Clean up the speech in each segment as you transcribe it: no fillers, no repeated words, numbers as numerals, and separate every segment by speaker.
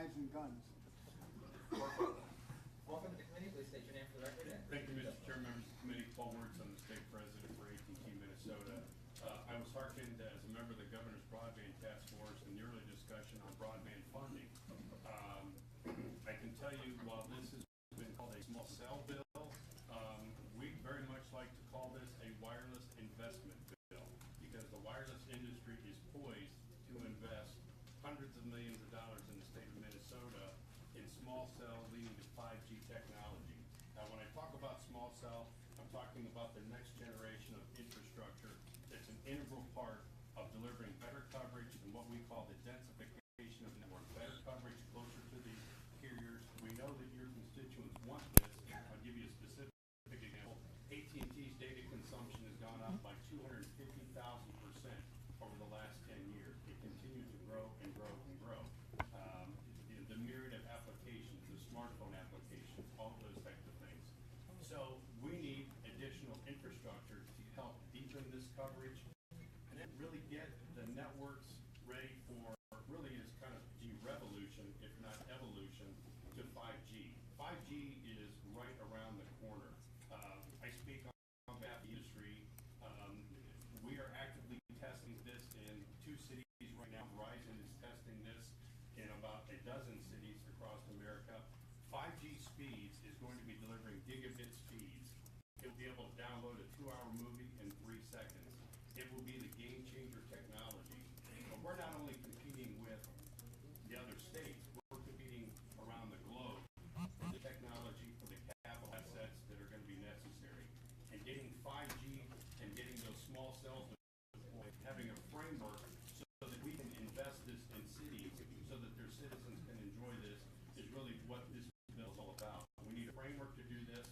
Speaker 1: knives and guns.
Speaker 2: Welcome to the committee. Please state your name for the record.
Speaker 3: Thank you, Mr. Chair, members of the committee. Paul Wirtz, I'm the state president for AT&T Minnesota. I was hearkened as a member of the governor's broadband task force in the early discussion on broadband funding. I can tell you, while this has been called a small cell bill, we very much like to call this a wireless investment bill, because the wireless industry is poised to invest hundreds of millions of dollars in the state of Minnesota in small cell leading to 5G technology. Now, when I talk about small cell, I'm talking about the next generation of infrastructure that's an integral part of delivering better coverage and what we call the densification of the network, better coverage closer to the carriers. We know that your constituents want this. I'll give you a specific example. AT&T's data consumption has gone up by 250,000% over the last 10 years. It continues to grow and grow and grow. The myriad of applications, the smartphone applications, all those types of things. So we need additional infrastructure to help deepen this coverage and then really get the networks ready for really is kind of the revolution, if not evolution, to 5G. 5G is right around the corner. I speak on behalf of the industry. We are actively testing this in 2 cities right now. Verizon is testing this in about a dozen cities across America. 5G speeds is going to be delivering gigabit speeds. It will be able to download a 2-hour movie in 3 seconds. It will be the game changer technology. But we're not only competing with the other states, we're competing around the globe for the technology, for the capital assets that are going to be necessary. And getting 5G and getting those small cells deployed, having a framework so that we can invest this in cities so that their citizens can enjoy this is really what this bill is all about. We need a framework to do this.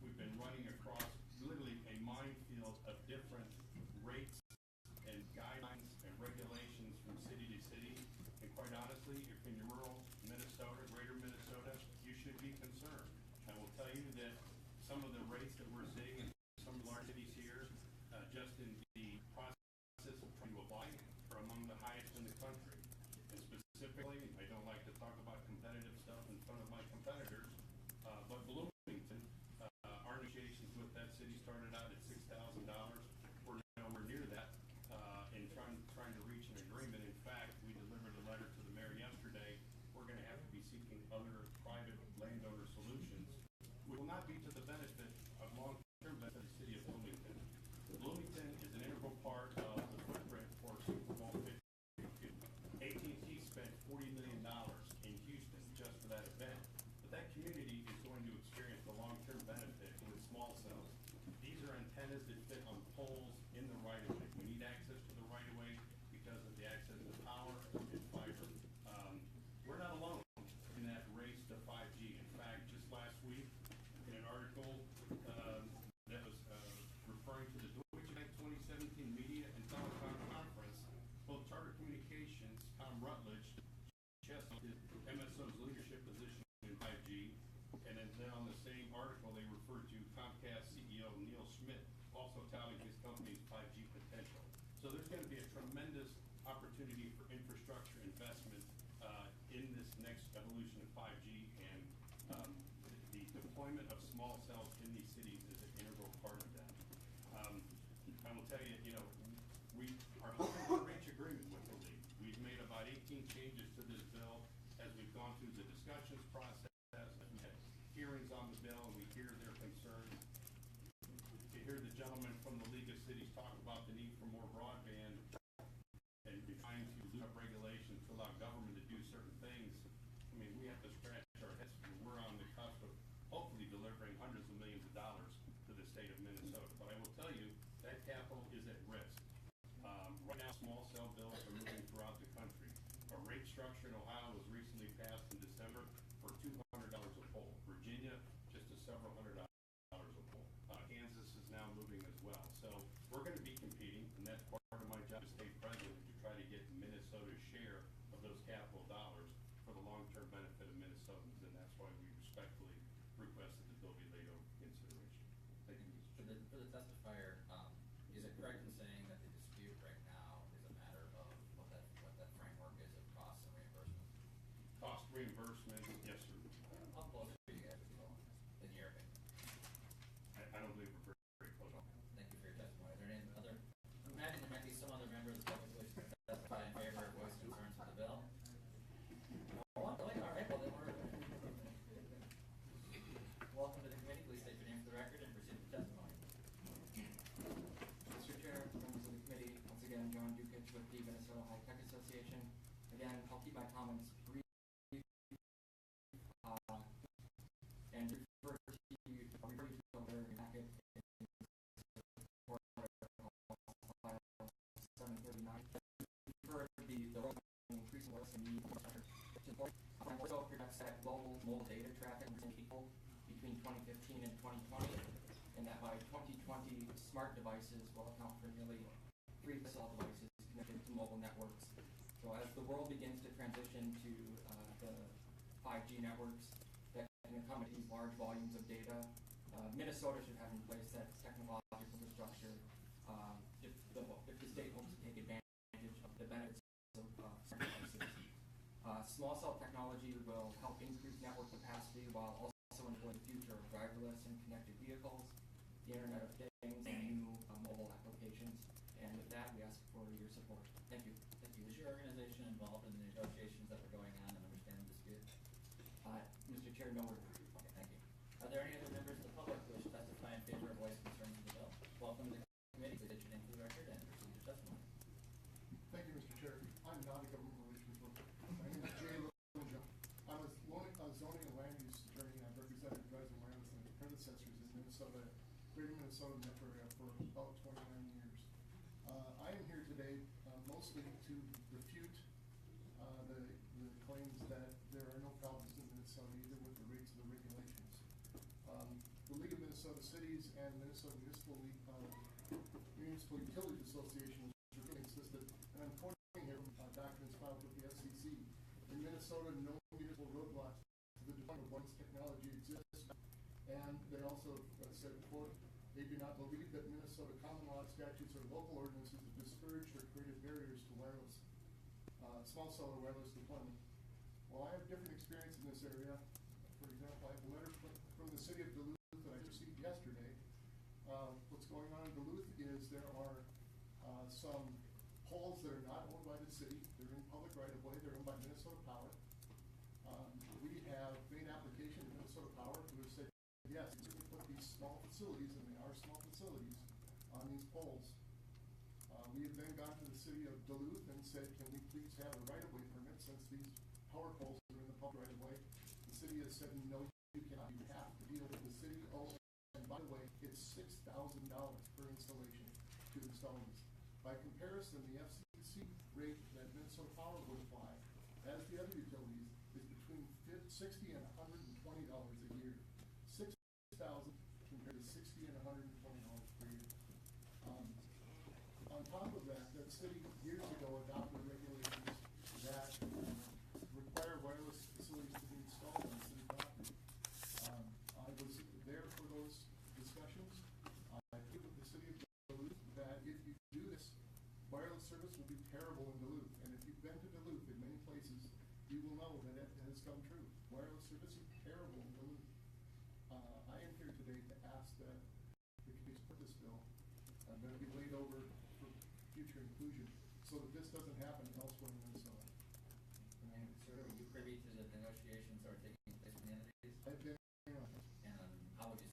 Speaker 3: We've been running across literally a minefield of different rates and guidelines and regulations from city to city. And quite honestly, if in rural Minnesota, greater Minnesota, you should be concerned. I will tell you that some of the rates that we're seeing in some large cities here, just in the process of trying to apply, are among the highest in the country. And specifically, I don't like to talk about competitive stuff in front of my competitors, but Bloomington, our negotiations with that city started out at $6,000. We're nowhere near that, in trying to reach an agreement. In fact, we delivered a letter to the mayor yesterday. We're going to have to be seeking other private landowner solutions, which will not be to the benefit of long-term benefit of the city of Bloomington. Bloomington is an integral part of the footprint for Super Bowl 52. AT&T spent $40 million in Houston just for that event. But that community is going to experience the long-term benefit with small cells. These are antennas that fit on poles in the right-of-way. We need access to the right-of-way because of the access to power and fiber. We're not alone in that race to 5G. In fact, just last week, in an article that was referring to the Deutsche Bank 2017 Media and Telecom Conference, both Charter Communications, Tom Rutledge, chested MSO's leadership position in 5G, and then on the same article they referred to Comcast CEO Neil Schmidt also touting his company's 5G potential. So there's going to be a tremendous opportunity for infrastructure investment in this next evolution of 5G, and the deployment of small cells in these cities is an integral part of that. I will tell you, we are hoping to reach agreement with the league. We've made about 18 changes to this bill as we've gone through the discussions process. We had hearings on the bill, and we hear their concerns. You hear the gentleman from the League of Cities talk about the need for more broadband and trying to loosen up regulations to allow government to do certain things. I mean, we have to scratch our heads. We're on the cusp of hopefully delivering hundreds of millions of dollars to the state of Minnesota. But I will tell you, that capital is at risk. Right now, small cell bills are moving throughout the country. A rate structure in Ohio was recently passed in December for $200 a pole. Virginia, just several $100 a pole. Kansas is now moving as well. So we're going to be competing, and that's part of my job as state president, to try to get Minnesota's share of those capital dollars for the long-term benefit of Minnesotans, and that's why we respectfully request that the bill be laid over consideration. Thank you, Mr. Chairman.
Speaker 2: For the testifier, is it correct in saying that the dispute right now is a matter of what that framework is of costs and reimbursements?
Speaker 3: Cost reimbursement, yes, sir.
Speaker 2: How close are you guys to going, in your opinion?
Speaker 3: I don't believe we're very close.
Speaker 2: Thank you for your testimony. Are there any other, imagine there might be some other member of the public who wishes to testify in favor or voice concerns with the bill. No one, really? All right, well then we're. Welcome to the committee. Please state your name for the record and proceed with testimony.
Speaker 1: Mr. Chair, members of the committee, once again, John Dukich with the Minnesota High Tech Association. Again, I'll keep my comments brief and refer to you to their packet in support of file 739. Refer to the role of increasing list and need infrastructure to support. Also projects that global mobile data traffic will equal between 2015 and 2020, and that by 2020, smart devices will account for nearly 3% of devices connected to mobile networks. So as the world begins to transition to the 5G networks that can accommodate these large volumes of data, Minnesota should have in place that technological infrastructure if the state hopes to take advantage of the benefits of smart devices. Small cell technology will help increase network capacity while also employing the future of driverless and connected vehicles, the Internet of Things, and new mobile applications. And with that, we ask for your support. Thank you.
Speaker 2: Thank you. Was your organization involved in the negotiations that were going on and understand the dispute?
Speaker 1: Mr. Chair, no word.
Speaker 2: Okay, thank you. Are there any other members of the public who wish to testify in favor or voice concerns with the bill? Welcome to the committee. Please state your name for the record and proceed with testimony.
Speaker 4: Thank you, Mr. Chair. I'm not a government relations worker. My name is Jay Littlejohn. I'm a zoning and land use attorney, and I've represented Verizon Wireless and its predecessors in Minnesota, Greater Minnesota metro area for about 29 years. I am here today mostly to refute the claims that there are no problems in Minnesota either with the rates or the regulations. The League of Minnesota Cities and Minnesota Municipal Utilities Association insisted, and I'm quoting here from documents filed with the FCC. In Minnesota, no municipal roadblocks to the deployment of wireless technology exist, and they also said, quote, they do not believe that Minnesota common law statutes or local ordinances have discouraged or created barriers to wireless, small cell or wireless deployment. Well, I have different experience in this area. For example, I have a letter from the city of Duluth that I received yesterday. What's going on in Duluth is there are some poles that are not owned by the city. They're in public right of way. They're owned by Minnesota Power. We have made application to Minnesota Power who have said, yes, we can put these small facilities, and they are small facilities, on these poles. We have then gone to the city of Duluth and said, can we please have a right of way permit since these power poles are in the public right of way? The city has said, no, you cannot. You have to deal with the city owned. And by the way, it's $6,000 per installation to install these. By comparison, the FCC rate that Minnesota Power would apply, as the other utilities, is between $60 and $120 a year. $6,000 compared to $60 and $120 per year. On top of that, that city years ago adopted regulations that require wireless facilities to be installed on city property. I was there for those discussions. I think with the city of Duluth that if you do this, wireless service will be terrible in Duluth. And if you've been to Duluth in many places, you will know that it has come true. Wireless service is terrible in Duluth. I am here today to ask that the committee support this bill. I'm going to be laid over for future inclusion so that this doesn't happen elsewhere in Minnesota.
Speaker 2: And sir, were you privy to the negotiations that are taking place with the entities?
Speaker 4: I've been,
Speaker 2: And how would you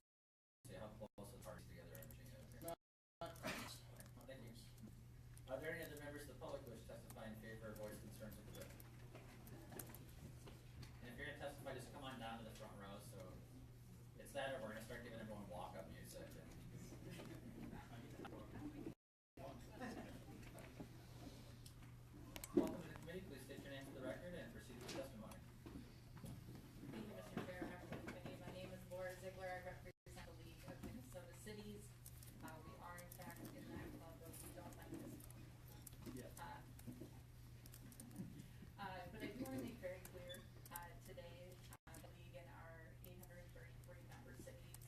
Speaker 2: say how close the parties together are making it?
Speaker 4: not close.
Speaker 2: Thank you. Are there any other members of the public who wish to testify in favor or voice concerns with the bill? And if you're going to testify, just come on down to the front row. So it's that, or we're going to start giving everyone walk-up music. Welcome to the committee. Please state your name for the record and proceed with testimony.
Speaker 5: Thank you, Mr. Chair, members of the committee. My name is Laura Ziegler. I represent the League of Minnesota Cities. We are, in fact, in that club, but we don't like this.
Speaker 2: Yes.
Speaker 5: But I do want to make very clear today, the League and our 833 member cities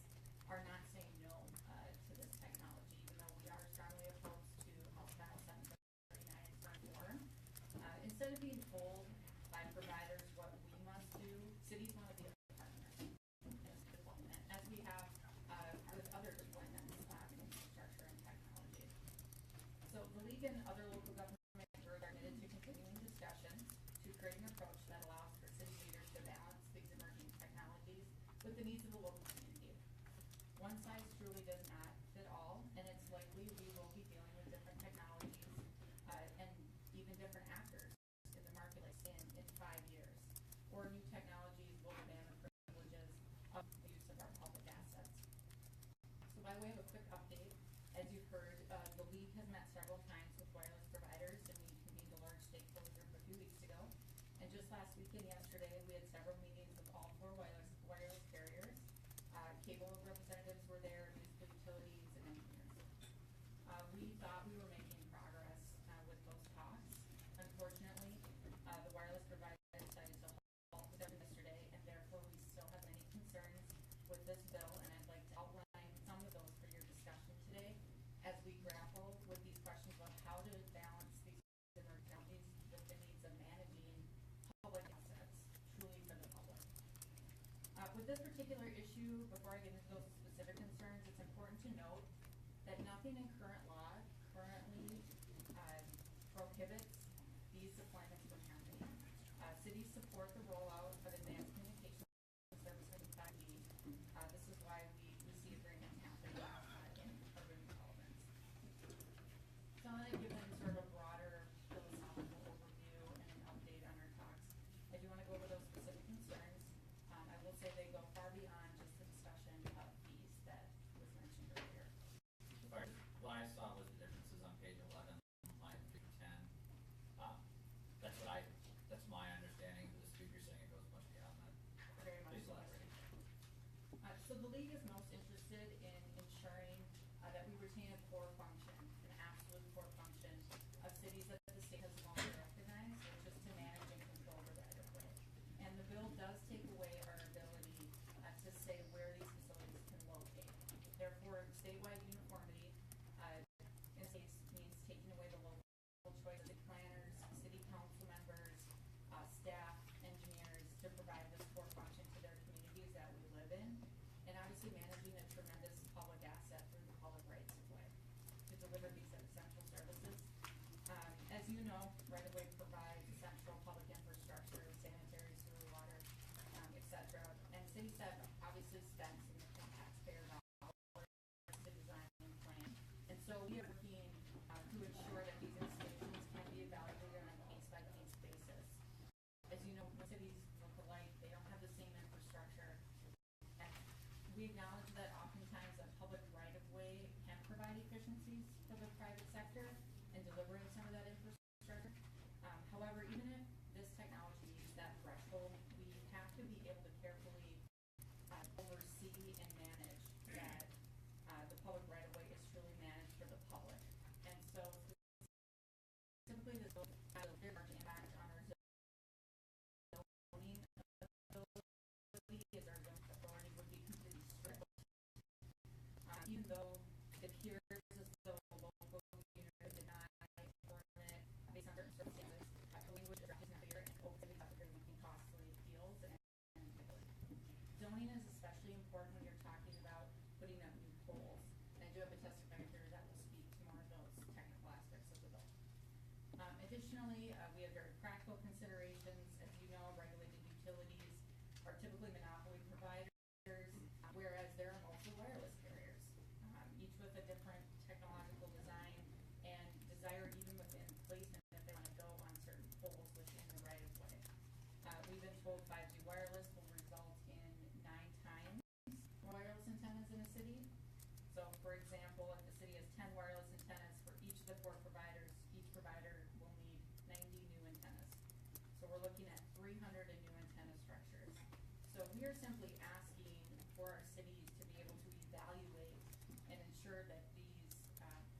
Speaker 5: league and other local government boards are committed to continuing discussion to create an approach that allows for city leaders to balance these emerging technologies with the needs of the local community. One size truly does not fit all, and it's likely we will be dealing with different technologies and even different actors in the marketplace in 5 years. Or new technologies will demand the privileges of the use of our public assets. So by way of a quick update, as you've heard, the league has met several times with wireless providers, and we convened a large stakeholder group a few weeks ago. And just last week and yesterday, we had several meetings with all 4 wireless carriers. Cable representatives were there, municipal utilities, and engineers. We thought we were making progress with those talks. Unfortunately, the wireless provider decided to halt with them yesterday, and therefore we still have many concerns with this bill, and I'd like to outline some of those for your discussion today as we grapple with these questions about how to balance these emergencies with the needs of managing public assets truly for the public. With this particular issue, before I get into those specific concerns, it's important to note that nothing in current law currently prohibits these deployments from happening. Cities support the rollout of advanced communication services in 5G. This is why we see agreements happening in urban developments. So I'm going to give them sort of a broader philosophical overview and an update on our talks. I do want to go over those specific concerns. I will say they go far beyond just the discussion of fees that was mentioned earlier.
Speaker 2: What I saw was the differences on page 11, line 10. That's my understanding of the speaker saying it goes much beyond that.
Speaker 5: Very much
Speaker 2: Please
Speaker 5: so.
Speaker 2: elaborate.
Speaker 5: So the league is most interested in ensuring that we retain a core function, an absolute core function of cities that the state has long recognized, which is to manage and control the right of way. And the bill does take away our ability to say where these facilities can locate. Therefore, statewide uniformity in this case means taking away the local choice of planners, city council members, staff, engineers to provide this core function to their communities that we live in, and obviously managing a tremendous public asset through the public rights of way to deliver these essential services. As you know, right-of-way provides essential public infrastructure, sanitary, sewer, water, etc. And cities have obviously spent significant taxpayer dollars to design and plan. And so we are working to ensure that these installations can be evaluated on a case-by-case basis. As you know, cities look alike, they don't have the same infrastructure. And we acknowledge that oftentimes a public right-of-way can provide efficiencies for the private sector in delivering some of that infrastructure. However, even if this technology meets that threshold, we have to be able to carefully oversee and manage that the public right-of-way is truly managed for the public. And so specifically this will have a very large impact on our zoning ability, as our zoning authority would be completely strict. Even though it appears as though a local unit could deny permit based on certain circumstances, language is not clear and openly making costly appeals. And zoning is especially important when you're talking about putting up new poles. And I do have a testifier here that will speak to more of those technical aspects of the bill. Additionally, we have very practical considerations. As you know, regulated utilities are typically monopoly providers, whereas there are multiple wireless carriers, each with a different technological design and desire even within placement if they want to go on certain poles within the right-of-way. We've been told 5G wireless will result in 9 times more wireless antennas in a city. So, for example, if the city has 10 wireless antennas for each of the 4 providers, each provider will need 90 new antennas. So we're looking at 300 new antenna structures. So we are simply asking for our cities to be able to evaluate and ensure that these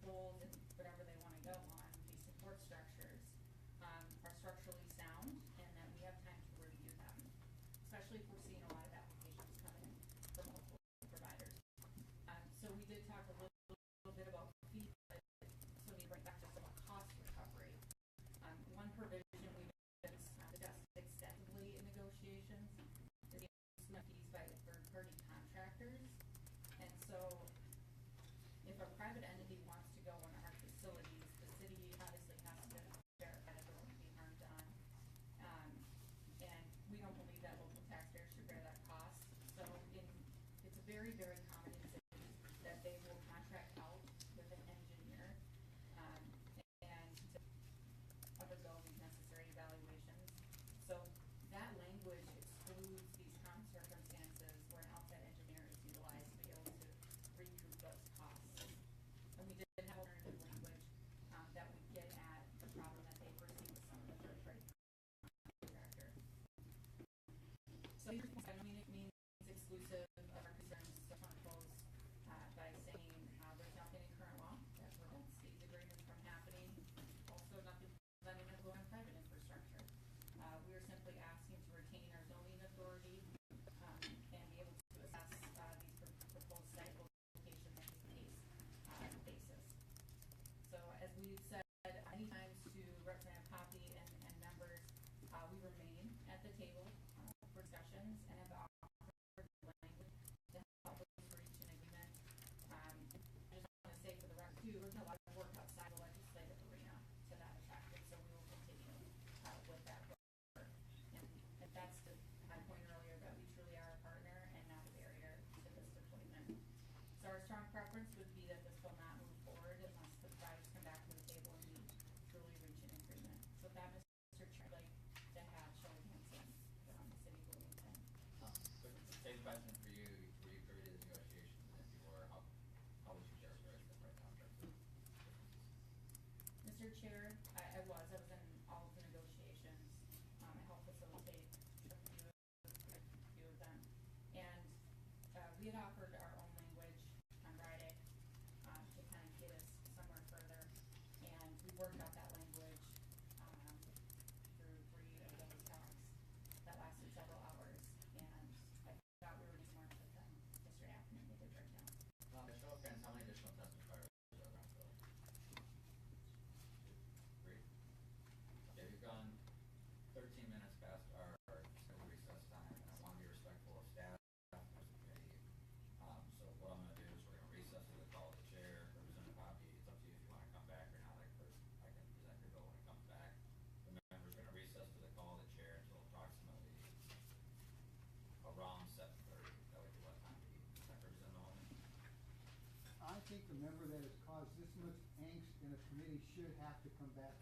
Speaker 5: poles and whatever they want to go on, these support structures, are structurally sound and that we have time to review them, especially if we're seeing a lot of applications come in from multiple providers. So we did talk a little bit about fees, but so we bring back just about cost recovery. One provision we've discussed extensively in negotiations is the use of fees by third-party contractors. And so if a private entity wants to go on our facilities, the city very, very common in cities that they will contract out with an engineer, and to undergo these necessary evaluations. So that language excludes these common circumstances where an outside engineer is utilized to be able to recoup those costs. And we did have alternative language, that would get at the problem that they foresee with some of the third-party contractors. So I don't mean it means exclusive of our concerns. Just want to close by saying there's nothing in current law that prevents these agreements from happening. Also, nothing preventing them going on private infrastructure. We are simply asking to retain our zoning authority, and be able to assess these proposed site locations on a case basis. So as we've said many times to Representative Poppy and members, we remain at the table for discussions and have offered language to help us reach an agreement. I just want to say for the record too, we're doing a lot of work outside the legislative arena to that effect, and so we will continue with that work. And that's the high point earlier, that we truly are a partner and not a barrier to this deployment. So our strong preference would be that this will not move forward unless the projects come back to the table and we truly reach an agreement. So with that, Mr. Chair, I'd like to have Shelley Hanson from the city of Bloomington.
Speaker 2: Same question for you. Were you privy to the negotiations? And if you were, how would you characterize them right now in terms of differences?
Speaker 5: Mr. Chair, I was in all of the negotiations. I helped facilitate a few of them. And we had offered our own language on Friday to kind of get us somewhere further. And we worked out that language through 3 of those talks that lasted several hours. And I thought we were smart with them yesterday afternoon. They did break down.
Speaker 2: By show of hands, how many additional testifiers are around the building? 3. Okay, we've gone 13 minutes past our scheduled recess time, and I want to be respectful of staff as a committee. So what I'm going to do is we're going to recess to the call of the chair. Representative Poppy, it's up to you if you want to come back or not. I can present your bill when it comes back. The members are going to recess to the call of the chair until approximately around 7:30. That would be what time to eat. Representative Holman?
Speaker 6: I think the member that has caused this much angst in a committee should have to come back.